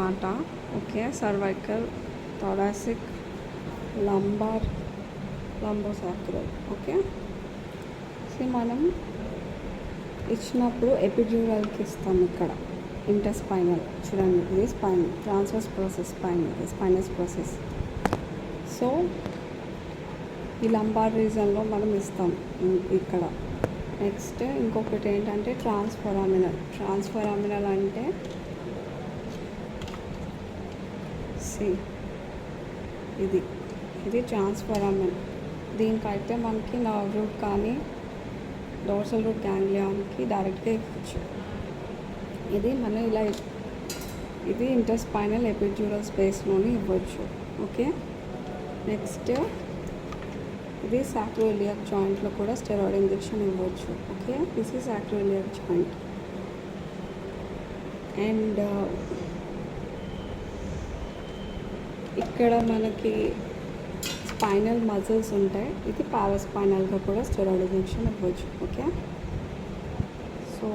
అనమాట. Okay, cervical, thoracic, lumbar, lumbosacral. Okay, so మనం ఇచ్చినప్పుడు ఎపిడ్యూరల్కి ఇస్తాం. ఇక్కడ ఇంటర్స్పైనల్ చూడండి, ఇది spine, transverse process spine, spines process. So ఈ లంబార్ రీజన్లో మనం ఇస్తాం ఇక్కడ. నెక్స్ట్ ఇంకొకటి ఏంటంటే ట్రాన్స్ఫోరామినల్. ట్రాన్స్ఫోరామినల్ అంటే ఇది ట్రాన్స్ఫోరామినల్. దీనికైతే మనకి నర్వ్ రూట్ కానీ డోర్సల్ రూట్ గ్యాంగ్లియాన్కి డైరెక్ట్గా ఇవ్వచ్చు. ఇది మనం ఇలా ఇది ఇంటర్స్పైనల్ ఎపిడ్యూరల్ స్పేస్లోని ఇవ్వచ్చు. ఓకే, నెక్స్ట్ ఇది సాక్రోఇలియాక్ జాయింట్లో కూడా స్టెరాయిడ్ ఇంజెక్షన్ ఇవ్వచ్చు. Okay, this is sacroiliac joint. And ఇక్కడ మనకి స్పైనల్ మజిల్స్ ఉంటాయి. ఇది పారాస్పైనల్గా కూడా స్టెరాయిడ్ ఇంజెక్షన్ ఇవ్వచ్చు. Okay, so